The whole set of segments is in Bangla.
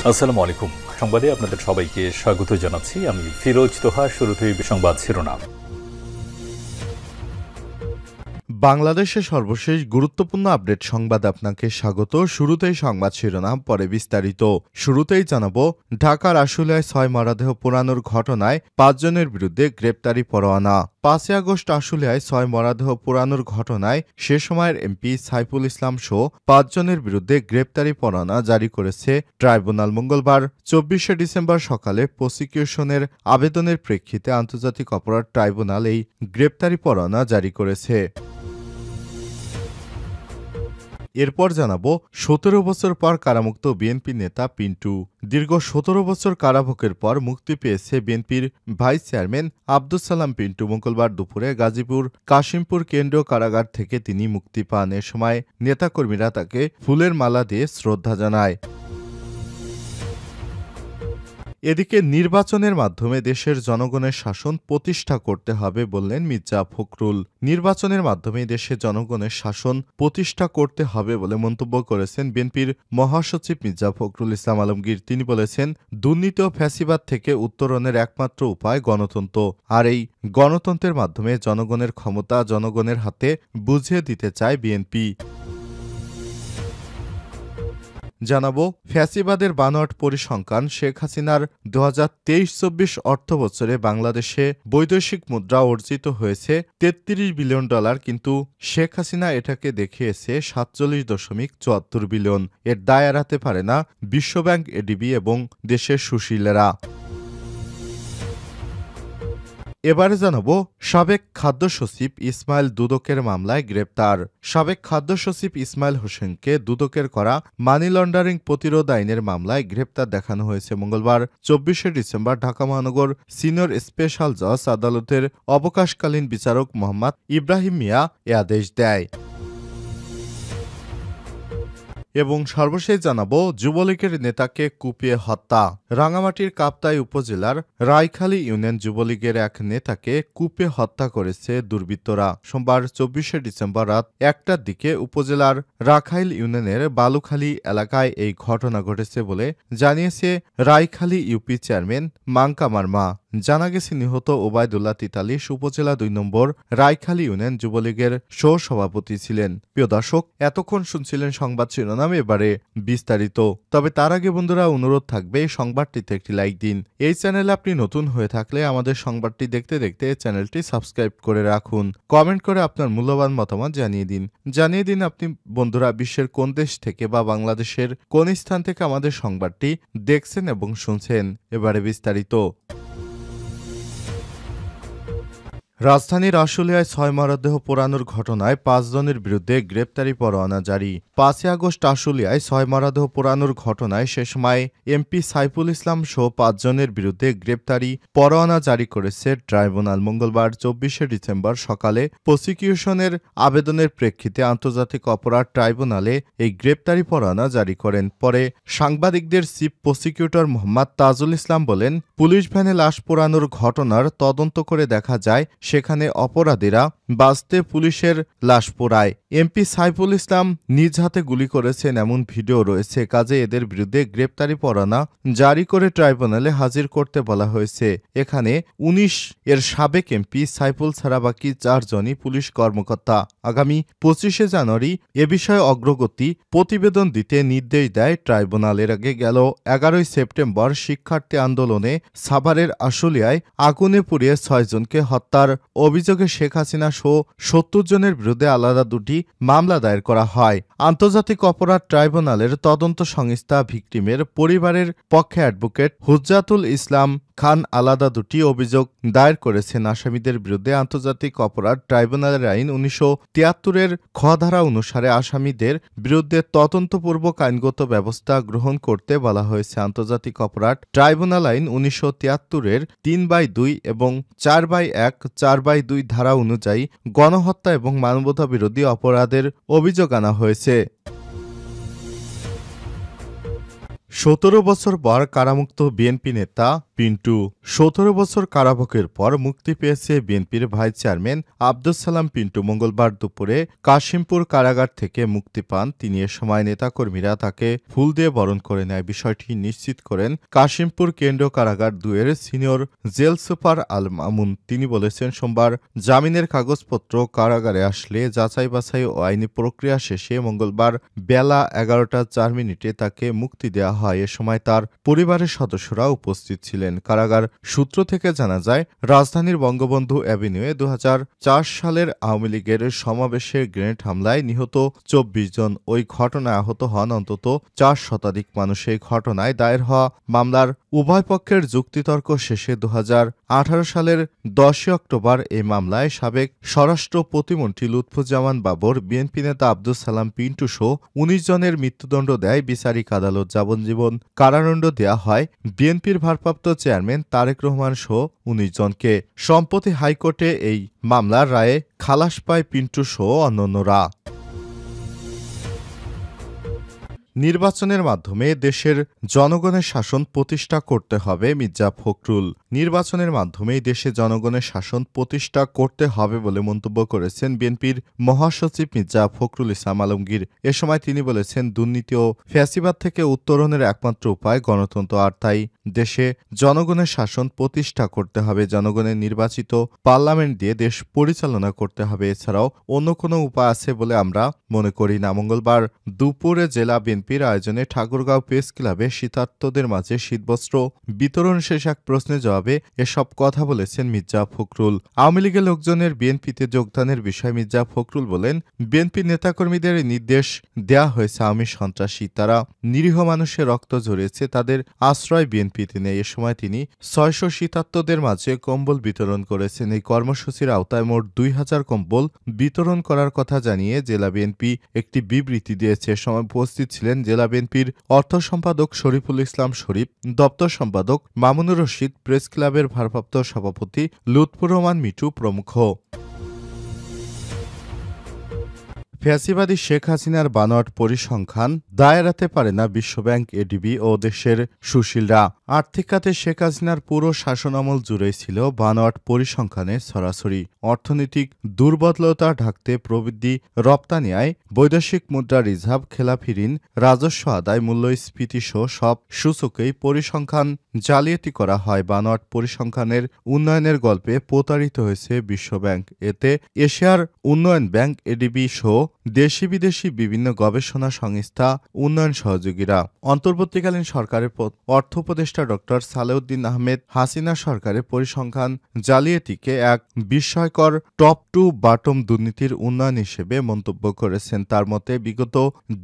আসসালামু আলাইকুম। সংবাদে আপনাদের সবাইকে স্বাগত জানাচ্ছি। আমি ফিরোজ তোহা। শুরুতেই সংবাদ শিরোনাম। বাংলাদেশের সর্বশেষ গুরুত্বপূর্ণ আপডেট সংবাদ আপনাকে স্বাগত। শুরুতেই সংবাদ শিরোনাম, পরে বিস্তারিত। শুরুতেই জানাবো, ঢাকার আশুলিয়ায় 6 মরদেহ পোড়ানোর ঘটনায় 5 জনের বিরুদ্ধে গ্রেপ্তারি পরোয়ানা। 5 আগস্ট আশুলিয়ায় 6 মরদেহ পোড়ানোর ঘটনায় সে সময়ের এমপি সাইফুল ইসলাম সহ 5 জনের বিরুদ্ধে গ্রেপ্তারি পরোয়ানা জারি করেছে ট্রাইব্যুনাল। মঙ্গলবার 24শে ডিসেম্বর সকালে প্রসিকিউশনের আবেদনের প্রেক্ষিতে আন্তর্জাতিক অপরাধ ট্রাইব্যুনাল এই গ্রেপ্তারি পরোয়ানা জারি করেছে। এরপর জানাবো, 17 বছর পর কারামুক্ত বিএনপি নেতা পিন্টু। দীর্ঘ 17 বছর কারাভোগের পর মুক্তি পেয়েছে বিএনপির ভাইস চেয়ারম্যান আব্দুস সালাম পিন্টু। মঙ্গলবার দুপুরে গাজীপুর কাশিমপুর কেন্দ্রীয় কারাগার থেকে তিনি মুক্তি পান। এ সময় নেতাকর্মীরা তাকে ফুলের মালা দিয়ে শ্রদ্ধা জানায়। এদিকে নির্বাচনের মাধ্যমে দেশের জনগণের শাসন প্রতিষ্ঠা করতে হবে বললেন মির্জা ফখরুল। নির্বাচনের মাধ্যমে দেশে জনগণের শাসন প্রতিষ্ঠা করতে হবে বলে মন্তব্য করেছেন বিএনপির মহাসচিব মির্জা ফখরুল ইসলাম আলমগীর। তিনি বলেছেন, দুর্নীতি ও ফ্যাসিবাদ থেকে উত্তরণের একমাত্র উপায় গণতন্ত্র, আর এই গণতন্ত্রের মাধ্যমে জনগণের ক্ষমতা জনগণের হাতে বুঝিয়ে দিতে চায় বিএনপি। জানাবো, ফ্যাসিবাদের বানোয়াট পরিসংখ্যান। শেখ হাসিনার 2023-24 অর্থবছরে বাংলাদেশে বৈদেশিক মুদ্রা অর্জিত হয়েছে $33 বিলিয়ন, কিন্তু শেখ হাসিনা এটাকে দেখিয়েছে 47.74 বিলিয়ন। এর দায় এড়াতে পারে না বিশ্বব্যাংক, এডিবি এবং দেশের সুশীলেরা। এবারে জানাবো, সাবেক খাদ্য সচিব ইসমাইল দুদকের মামলায় গ্রেপ্তার। সাবেক খাদ্য সচিব ইসমাইল হোসেনকে দুদকের করা মানি লন্ডারিং প্রতিরোধ আইনের মামলায় গ্রেপ্তার দেখানো হয়েছে। মঙ্গলবার 24শে ডিসেম্বর ঢাকা মহানগর সিনিয়র স্পেশাল জজ আদালতের অবকাশকালীন বিচারক মোহাম্মদ ইব্রাহিম মিয়া এ আদেশ দেয়। এবং সর্বশেষ জানাবো, যুবলীগের নেতাকে কুপিয়ে হত্যা। রাঙামাটির কাপ্তাই উপজেলার রায়খালী ইউনিয়ন যুবলীগের এক নেতাকে কুপিয়ে হত্যা করেছে দুর্বৃত্তরা। সোমবার 24শে ডিসেম্বর রাত 1টার দিকে উপজেলার রাখাইল ইউনিয়নের বালুখালী এলাকায় এই ঘটনা ঘটেছে বলে জানিয়েছে রায়খালী ইউপি চেয়ারম্যান মাংকামার মা। জানা গেছে, নিহত ওবায়দুল্লাহ 43 উপজেলা 2 নম্বর রায়খালী ইউনিয়ন যুবলীগের সহ-সভাপতি ছিলেন। প্রিয় দর্শক, এতক্ষণ শুনছিলেন সংবাদ শিরোনাম, এবারে বিস্তারিত। তবে তার আগে বন্ধুরা, অনুরোধ থাকবে সংবাদটিতে একটি লাইক দিন। এই চ্যানেলে আপনি নতুন হয়ে থাকলে আমাদের সংবাদটি দেখতে দেখতে চ্যানেলটি সাবস্ক্রাইব করে রাখুন। কমেন্ট করে আপনার মূল্যবান মতামত জানিয়ে দিন আপনি বন্ধুরা বিশ্বের কোন দেশ থেকে বা বাংলাদেশের কোন স্থান থেকে আমাদের সংবাদটি দেখছেন এবং শুনছেন। এবারে বিস্তারিত। রাজধানীর আশুলিয়ায় 6 মরদেহ পোড়ানোর ঘটনায় 5 জনের বিরুদ্ধে গ্রেপ্তারি পরোয়ানা জারি। 5 আগস্ট আশুলিয়ায় 6 মরদেহ পোড়ানোর ঘটনায় সে সময় এমপি সাইফুল ইসলাম সহ 5 জনের বিরুদ্ধে গ্রেপ্তারি পরোয়ানা জারি করেছে ট্রাইব্যুনাল। মঙ্গলবার 24শে ডিসেম্বর সকালে প্রসিকিউশনের আবেদনের প্রেক্ষিতে আন্তর্জাতিক অপরাধ ট্রাইব্যুনালে এই গ্রেপ্তারি পরোয়ানা জারি করেন। পরে সাংবাদিকদের চিফ প্রসিকিউটর মোহাম্মদ তাজুল ইসলাম বলেন, পুলিশ ভ্যানে লাশ পোড়ানোর ঘটনার তদন্ত করে দেখা যায় সেখানে অপরাধীরা বাঁচতে পুলিশের লাশ পোড়ায়। এমপি সাইফুল ইসলাম নিজ হাতে গুলি করেছেন এমন ভিডিও রয়েছে। কাজে এদের বিরুদ্ধে গ্রেপ্তারি পরোয়ানা জারি করে ট্রাইব্যুনালে হাজির করতে বলা হয়েছে। এখানে 19 এর সাবেক এমপি সাইফুল ছাড়া বাকি 4 জনই পুলিশ কর্মকর্তা। আগামী 25শে জানুয়ারি এ বিষয়ে অগ্রগতি প্রতিবেদন দিতে নির্দেশ দেয় ট্রাইব্যুনাল। এর আগে গেল 11ই সেপ্টেম্বর শিক্ষার্থী আন্দোলনে সাভারের আশুলিয়ায় আগুনে পুড়িয়ে 6 জনকে হত্যার অভিযোগে শেখ হাসিনা সহ 70 জনের বিরুদ্ধে আলাদা 2টি মামলা দায়ের করা হয়। আন্তর্জাতিক অপরাধ ট্রাইব্যুনালের তদন্ত সংস্থা ভিকটিমের পরিবারের পক্ষে অ্যাডভোকেট হুজ্জাতুল ইসলাম খান আলাদা 2টি অভিযোগ দায়ের করেছেন। আসামিদের বিরুদ্ধে আন্তর্জাতিক অপরাধ ট্রাইব্যুনালের আইন 1973-এর খ ধারা অনুসারে আসামিদের বিরুদ্ধে তদন্তপূর্বক আইনগত ব্যবস্থা গ্রহণ করতে বলা হয়েছে। আন্তর্জাতিক অপরাধ ট্রাইব্যুনাল আইন 1973-এর 3/2 এবং 4/1, 4/2 ধারা অনুযায়ী গণহত্যা এবং মানবতা বিরোধী অপরাধের অভিযোগ আনা হয়েছে। 17 বছর পর কারামুক্ত বিএনপি নেতা পিন্টু ১৭ বছর কারাভোগের পর মুক্তি পেয়েছে বিএনপির ভাইস চেয়ারম্যান আব্দুস সালাম পিন্টু। মঙ্গলবার দুপুরে কাশিমপুর কারাগার থেকে মুক্তি পান তিনি। এ সময় নেতাকর্মীরা তাকে ফুল দিয়ে বরণ করে নেয়। বিষয়টি নিশ্চিত করেন কাশিমপুর কেন্দ্রীয় কারাগার ২-এর senior jail super Al Mamun. তিনি বলেছেন, সোমবার জামিনের কাগজপত্র কারাগারে আসলে যাচাই বাছাই ও আইনি প্রক্রিয়া শেষে মঙ্গলবার বেলা ১১টা ৪ মিনিটে তাকে মুক্তি দেওয়া হয়। এ সময় তার পরিবারের সদস্যরা উপস্থিত ছিলেন। কারাগার সূত্র থেকে জানা যায়, রাজধানীর বঙ্গবন্ধু অ্যাভিনিউয়ে ২০০৪ সালের আওয়ামী লীগের সমাবেশে গ্রেনেড হামলায় নিহত ২৪ জন। ওই ঘটনায় আহত হন অন্তত ৪ শতাধিক মানুষ। এই ঘটনায় দায়ের হওয়া মামলার উভয় পক্ষের যুক্তিতর্ক শেষে ২০১৮ সালের ১০ অক্টোবর এই মামলায় সাবেক স্বরাষ্ট্র প্রতিমন্ত্রী লুৎফুজ্জামান বাবর, বিএনপি নেতা আব্দুস সালাম পিন্টু সহ ১৯ জনের মৃত্যুদণ্ড দেয় বিচারিক আদালত। যাবজ্জীবন কারাদণ্ড দেয়া হয় বিএনপির ভারপ্রাপ্ত চেয়ারম্যান তারেক রহমান সহ ১৯ জনকে। সম্প্রতি হাইকোর্টে এই মামলার রায়ে খালাস পায় পিন্টু সহ অন্যান্যরা। নির্বাচনের মাধ্যমে দেশের জনগণের শাসন প্রতিষ্ঠা করতে হবে মির্জা ফখরুল। নির্বাচনের মাধ্যমেই দেশে জনগণের শাসন প্রতিষ্ঠা করতে হবে বলে মন্তব্য করেছেন বিএনপির মহাসচিব মির্জা ফখরুল ইসলাম আলমগীর। এ সময় তিনি বলেছেন, দুর্নীতি ও ফ্যাসিবাদ থেকে উত্তরণের একমাত্র উপায় গণতন্ত্র, আর তাই দেশে জনগণের শাসন প্রতিষ্ঠা করতে হবে। জনগণের নির্বাচিত পার্লামেন্ট দিয়ে দেশ পরিচালনা করতে হবে। এছাড়াও অন্য কোনো উপায় আছে বলে আমরা মনে করি না। মঙ্গলবার দুপুরে জেলা বিএনপির আয়োজনে ঠাকুরগাঁও প্রেস ক্লাবে শীতার্তদের মাঝে শীতবস্ত্র বিতরণ শেষ এক প্রশ্নের জবাবে এসব কথা বলেছেন মির্জা ফখরুল। আওয়ামী লীগের লোকজনের বিএনপিতে যোগদানের বিষয়ে মির্জা ফখরুল বলেন, বিএনপি নেতাকর্মীদের নির্দেশ দেয়া হয়েছে আওয়ামী সন্ত্রাসী, তারা নিরীহ মানুষের রক্ত ঝরিয়েছে, তাদের আশ্রয় বিএনপিতে নেই। এ সময় তিনি ৬০০ শীতার্তদের মাঝে কম্বল বিতরণ করেছেন। এই কর্মসূচির আওতায় মোট ২,০০০ কম্বল বিতরণ করার কথা জানিয়ে জেলা বিএনপি একটি বিবৃতি দিয়েছে। সময় উপস্থিত ছিলেন জেলা বিএনপির অর্থ সম্পাদক শরীফুল ইসলাম শরীফ, দপ্তর সম্পাদক মামুনুর রশিদ, প্রেস ক্লাবের ভারপ্রাপ্ত সভাপতি লুৎফুর রহমান মিঠু প্রমুখ। ফ্যাসিবাদী শেখ হাসিনার বানোয়াট পরিসংখ্যান দায় এড়াতে পারে না বিশ্বব্যাংক, এডিবি ও দেশের সুশীলরা। আর্থিক খাতে শেখ হাসিনার পুরো শাসনামল জুড়েই ছিল বানোয়াট পরিসংখ্যানের ছড়াছড়ি। অর্থনৈতিক দুর্বলতা ঢাকতে প্রবৃদ্ধি, রপ্তানি আয়, বৈদেশিক মুদ্রা রিজার্ভ, খেলাপি ঋণ, রাজস্ব আদায়, মূল্যস্ফীতি সহ সব সূচকেই পরিসংখ্যান জালিয়াতি করা হয়। বানোয়াট পরিসংখ্যানের উন্নয়নের গল্পে প্রতারিত হয়েছে বিশ্বব্যাংক। এতে এশিয়ার উন্নয়ন ব্যাংক, এডিবি সহ দেশি বিদেশি বিভিন্ন গবেষণা সংস্থা, উন্নয়ন সহযোগীরা। অন্তর্বর্তীকালীন সরকারের অর্থ উপদেষ্টা ড সালেউদ্দিন আহমেদ হাসিনা সরকারের পরিসংখ্যান জালিয়াতিকে এক বিস্ময়কর টপ টু বটম দুর্নীতির উন্নয়ন হিসেবে মন্তব্য করেছেন। তার মতে, বিগত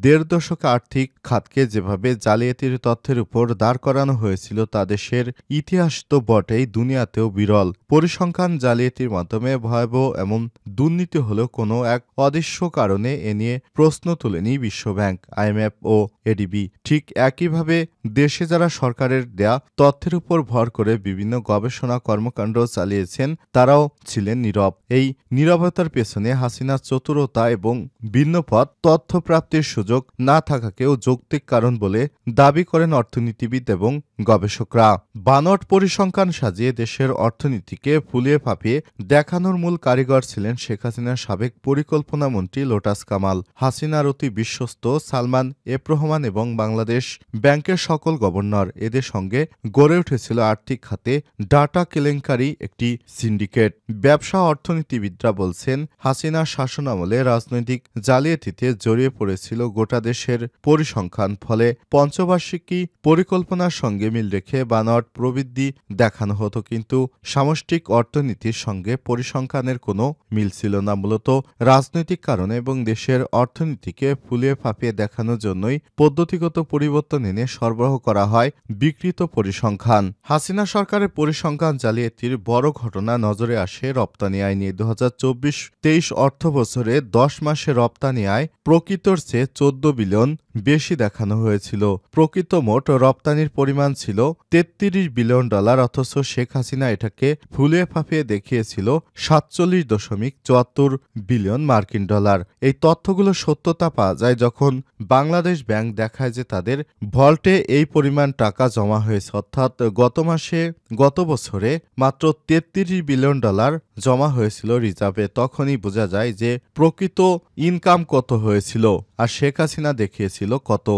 ১.৫ দশকে আর্থিক খাতকে যেভাবে জালিয়াতির তথ্যের উপর দাঁড় করানো হয়েছিল তা দেশের ইতিহাস তো বটেই, দুনিয়াতেও বিরল। পরিসংখ্যান জালিয়াতির মাধ্যমে ভয়াবহ এমন দুর্নীতি হলেও কোনো এক অদৃশ্য কারণে এ নিয়ে প্রশ্ন তোলেনি বিশ্বব্যাংক, আইএমএফ ও এডিবি। ঠিক একইভাবে দেশে যারা সরকারের দেয়া তথ্যের উপর ভর করে বিভিন্ন গবেষণা কর্মকাণ্ড চালিয়েছেন তারাও ছিলেন নীরব। এই নীরবতার পেছনে হাসিনার চতুরতা এবং ভিন্ন পথ তথ্য প্রাপ্তির সুযোগ না থাকাকেও যৌক্তিক কারণ বলে দাবি করেন অর্থনীতিবিদ এবং গবেষকরা। বানোয়াট পরিসংখ্যান সাজিয়ে দেশের অর্থনীতিকে ফুলিয়ে ফাঁপিয়ে দেখানোর মূল কারিগর ছিলেন শেখ হাসিনার সাবেক পরিকল্পনা মন্ত্রী লোটাস কামাল, হাসিনার অতি বিশ্বস্ত সালমান এফ রহমান এবং বাংলাদেশ ব্যাংকের সকল গভর্নর। এদের সঙ্গে গড়ে উঠেছিল আর্থিক খাতে ডাটা কেলেঙ্কারি একটি সিন্ডিকেট। ব্যবসা অর্থনীতিবিদরা বলছেন, হাসিনার শাসনামলে রাজনৈতিক জালিয়াতিতে জড়িয়ে পড়েছিল গোটা দেশের পরিসংখ্যান। ফলে পঞ্চবার্ষিকী পরিকল্পনার সঙ্গে মিল রেখে বানোয়াট প্রবৃদ্ধি দেখানো হতো, কিন্তু সামষ্টিক অর্থনীতির সঙ্গে পরিসংখ্যানের কোনো মিল ছিল না। মূলত রাজনৈতিক কারণে এবং দেশের অর্থনীতিকে ফুলিয়ে ফাঁপিয়ে দেখানোর জন্যই পদ্ধতিগত পরিবর্তন এনে সরবরাহ করা হয় বিকৃত পরিসংখ্যান। হাসিনা সরকারের পরিসংখ্যান জালিয়াতির বড় ঘটনা নজরে আসে রপ্তানি আয় নিয়ে। ২০২৪-২৩ অর্থবছরে ১০ মাসে রপ্তানি আয় প্রকৃতর চেয়ে ১৪ বিলিয়ন বেশি দেখানো হয়েছিল। প্রকৃত মোট রপ্তানির পরিমাণ ছিল $33 বিলিয়ন, অথচ শেখ হাসিনা এটাকে ফুলিয়ে ফাঁপিয়ে দেখিয়েছিল 47.74 বিলিয়ন মার্কিন ডলার। এই তথ্যগুলো সত্যতা পাওয়া যায় যখন বাংলাদেশ ব্যাংক দেখায় যে তাদের ভল্টে এই পরিমাণ টাকা জমা হয়েছে, অর্থাৎ গত বছরে মাত্র $33 বিলিয়ন জমা হয়েছিল রিজার্ভে। তখনই বোঝা যায় যে প্রকৃত ইনকাম কত হয়েছিল আর শেখ হাসিনা দেখিয়েছিল কত।